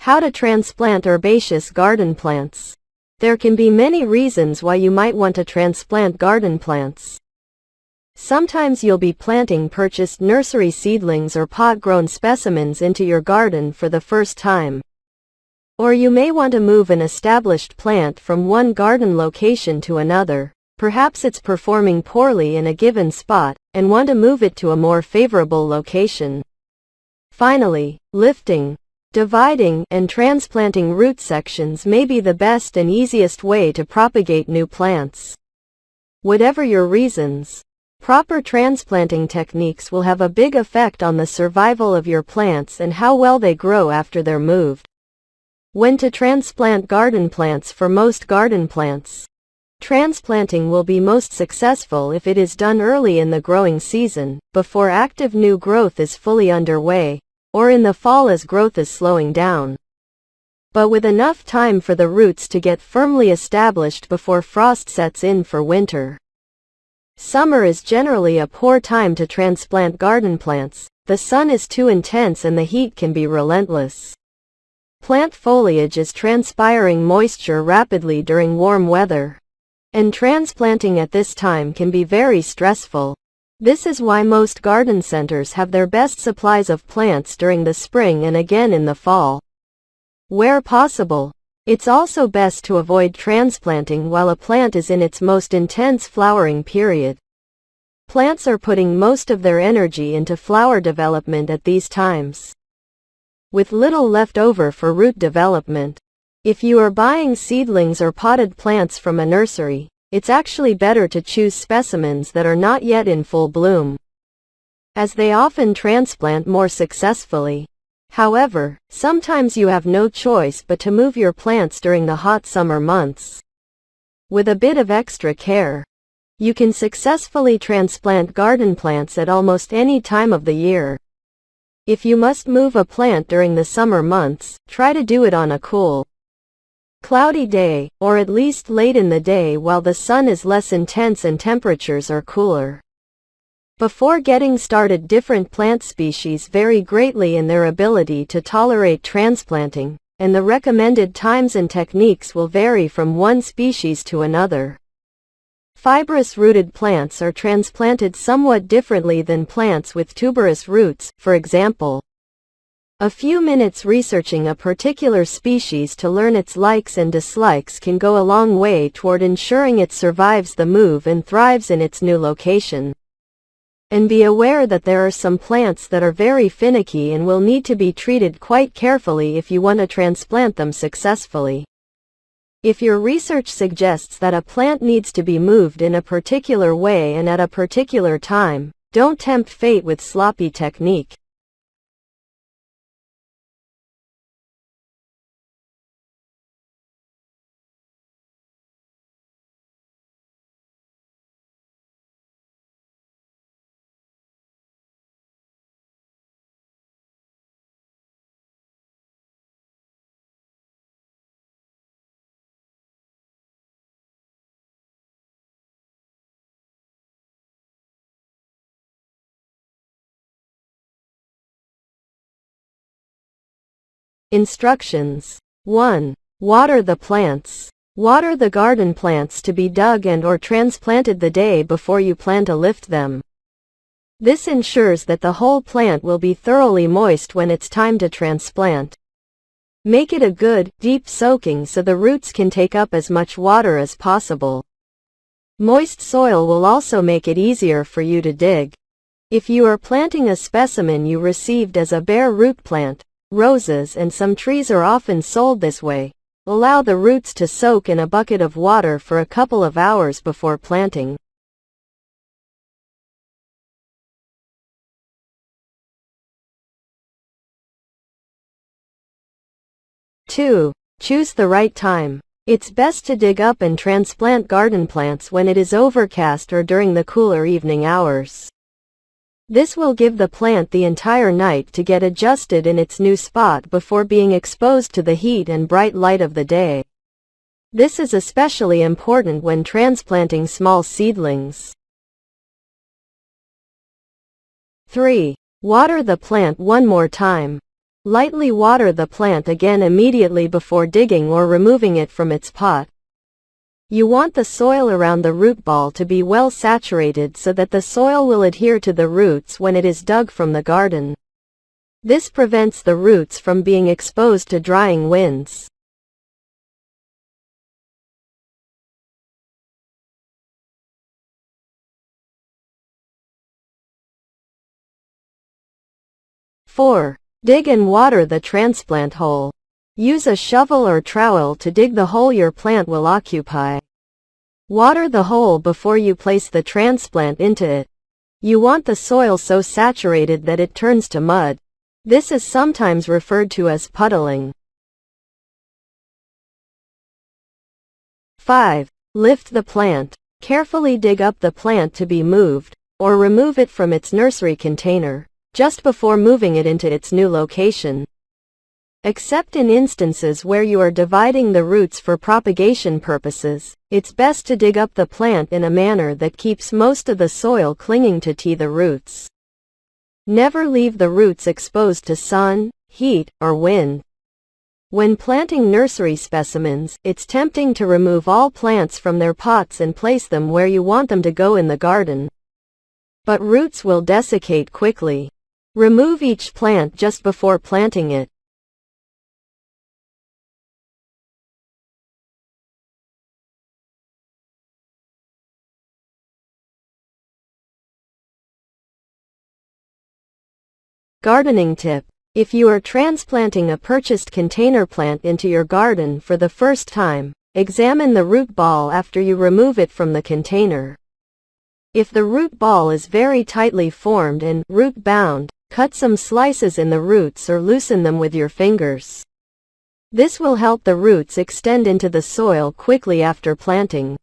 How to transplant herbaceous garden plants. There can be many reasons why you might want to transplant garden plants. Sometimes you'll be planting purchased nursery seedlings or pot-grown specimens into your garden for the first time. Or you may want to move an established plant from one garden location to another. Perhaps it's performing poorly in a given spot, and want to move it to a more favorable location. Finally, lifting, dividing, and transplanting root sections may be the best and easiest way to propagate new plants. Whatever your reasons, proper transplanting techniques will have a big effect on the survival of your plants and how well they grow after they're moved. When to transplant garden plants. For most garden plants, transplanting will be most successful if it is done early in the growing season, before active new growth is fully underway, or in the fall as growth is slowing down. But with enough time for the roots to get firmly established before frost sets in for winter. Summer is generally a poor time to transplant garden plants. The sun is too intense and the heat can be relentless. Plant foliage is transpiring moisture rapidly during warm weather, and transplanting at this time can be very stressful. This is why most garden centers have their best supplies of plants during the spring and again in the fall. Where possible, it's also best to avoid transplanting while a plant is in its most intense flowering period. Plants are putting most of their energy into flower development at these times, with little left over for root development. If you are buying seedlings or potted plants from a nursery, it's actually better to choose specimens that are not yet in full bloom, as they often transplant more successfully. However, sometimes you have no choice but to move your plants during the hot summer months. With a bit of extra care, you can successfully transplant garden plants at almost any time of the year. If you must move a plant during the summer months, try to do it on a cool, cloudy day, or at least late in the day while the sun is less intense and temperatures are cooler. Before getting started, different plant species vary greatly in their ability to tolerate transplanting, and the recommended times and techniques will vary from one species to another. Fibrous rooted plants are transplanted somewhat differently than plants with tuberous roots. For example, a few minutes researching a particular species to learn its likes and dislikes can go a long way toward ensuring it survives the move and thrives in its new location. And be aware that there are some plants that are very finicky and will need to be treated quite carefully if you want to transplant them successfully. If your research suggests that a plant needs to be moved in a particular way and at a particular time, don't tempt fate with sloppy technique. Instructions. 1. Water the plants. Water the garden plants to be dug and or transplanted the day before you plan to lift them. This ensures that the whole plant will be thoroughly moist when it's time to transplant. Make it a good, deep soaking so the roots can take up as much water as possible. Moist soil will also make it easier for you to dig. If you are planting a specimen you received as a bare root plant, roses and some trees are often sold this way. Allow the roots to soak in a bucket of water for a couple of hours before planting. Two. Choose the right time. It's best to dig up and transplant garden plants when it is overcast or during the cooler evening hours. This will give the plant the entire night to get adjusted in its new spot before being exposed to the heat and bright light of the day. This is especially important when transplanting small seedlings. 3. Water the plant one more time. Lightly water the plant again immediately before digging or removing it from its pot. You want the soil around the root ball to be well saturated so that the soil will adhere to the roots when it is dug from the garden. This prevents the roots from being exposed to drying winds. Four. Dig and water the transplant hole. Use a shovel or trowel to dig the hole your plant will occupy. Water the hole before you place the transplant into it. You want the soil so saturated that it turns to mud. This is sometimes referred to as puddling. 5. Lift the plant. Carefully dig up the plant to be moved, or remove it from its nursery container, just before moving it into its new location. Except in instances where you are dividing the roots for propagation purposes, it's best to dig up the plant in a manner that keeps most of the soil clinging to the roots. Never leave the roots exposed to sun, heat, or wind. When planting nursery specimens, it's tempting to remove all plants from their pots and place them where you want them to go in the garden. But roots will desiccate quickly. Remove each plant just before planting it. Gardening tip. If you are transplanting a purchased container plant into your garden for the first time, examine the root ball after you remove it from the container. If the root ball is very tightly formed and root-bound, cut some slices in the roots or loosen them with your fingers. This will help the roots extend into the soil quickly after planting.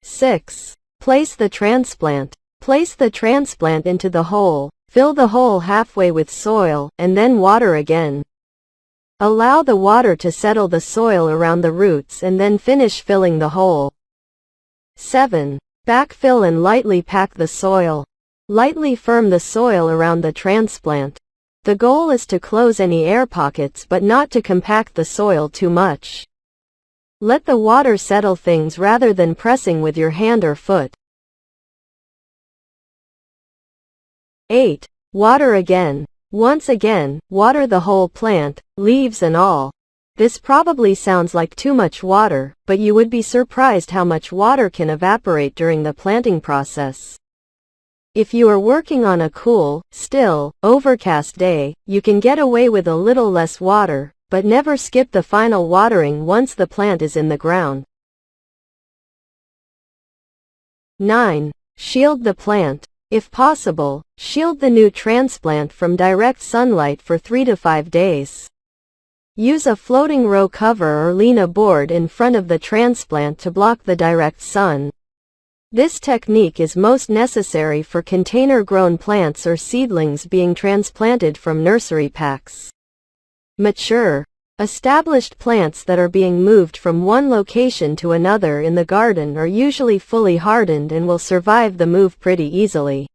Six. Place the transplant. Place the transplant into the hole, fill the hole halfway with soil, and then water again. Allow the water to settle the soil around the roots and then finish filling the hole. 7. Backfill and lightly pack the soil. Lightly firm the soil around the transplant. The goal is to close any air pockets but not to compact the soil too much. Let the water settle things rather than pressing with your hand or foot. 8. Water again. Once again, water the whole plant, leaves and all. This probably sounds like too much water, but you would be surprised how much water can evaporate during the planting process. If you are working on a cool, still, overcast day, you can get away with a little less water, but never skip the final watering once the plant is in the ground. 9. Shield the plant. If possible, shield the new transplant from direct sunlight for 3 to 5 days. Use a floating row cover or lean a board in front of the transplant to block the direct sun. This technique is most necessary for container-grown plants or seedlings being transplanted from nursery packs. Mature, established plants that are being moved from one location to another in the garden are usually fully hardened and will survive the move pretty easily.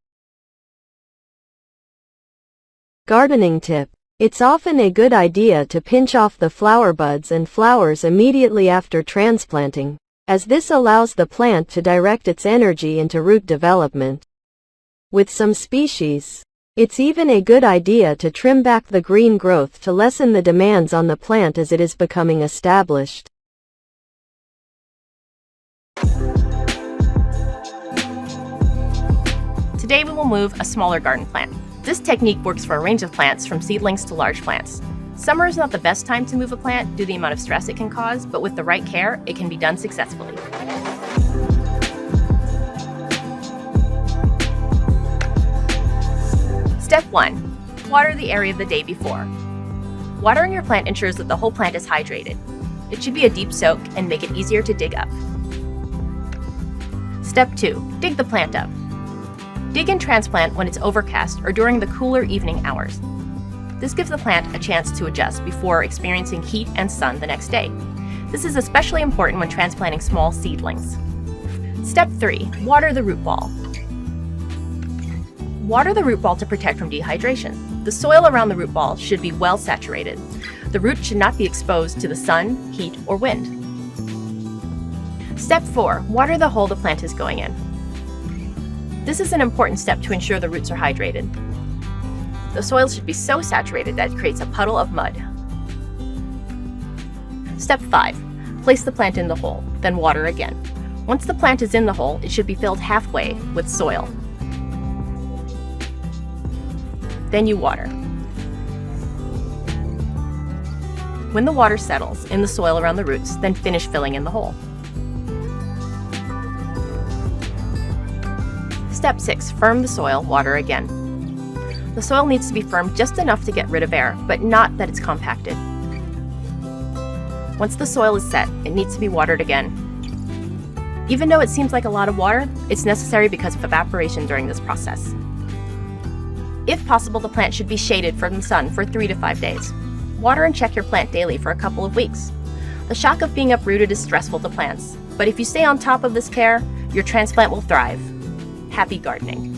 Gardening tip. It's often a good idea to pinch off the flower buds and flowers immediately after transplanting, as this allows the plant to direct its energy into root development. With some species, it's even a good idea to trim back the green growth to lessen the demands on the plant as it is becoming established. Today we will move a smaller garden plant. This technique works for a range of plants from seedlings to large plants. Summer is not the best time to move a plant due to the amount of stress it can cause, but with the right care, it can be done successfully. Step 1. Water the area the day before. Watering your plant ensures that the whole plant is hydrated. It should be a deep soak and make it easier to dig up. Step 2. Dig the plant up. Dig and transplant when it's overcast or during the cooler evening hours. This gives the plant a chance to adjust before experiencing heat and sun the next day. This is especially important when transplanting small seedlings. Step 3. Water the root ball. Water the root ball to protect from dehydration. The soil around the root ball should be well saturated. The root should not be exposed to the sun, heat, or wind. Step 4. Water the hole the plant is going in. This is an important step to ensure the roots are hydrated. The soil should be so saturated that it creates a puddle of mud. Step 5. Place the plant in the hole, then water again. Once the plant is in the hole, it should be filled halfway with soil. Then you water. When the water settles in the soil around the roots, then finish filling in the hole. Step 6. Firm the soil, water again. The soil needs to be firm just enough to get rid of air, but not that it's compacted. Once the soil is set, it needs to be watered again. Even though it seems like a lot of water, it's necessary because of evaporation during this process. If possible, the plant should be shaded from the sun for 3 to 5 days. Water and check your plant daily for a couple of weeks. The shock of being uprooted is stressful to plants, but if you stay on top of this care, your transplant will thrive. Happy gardening!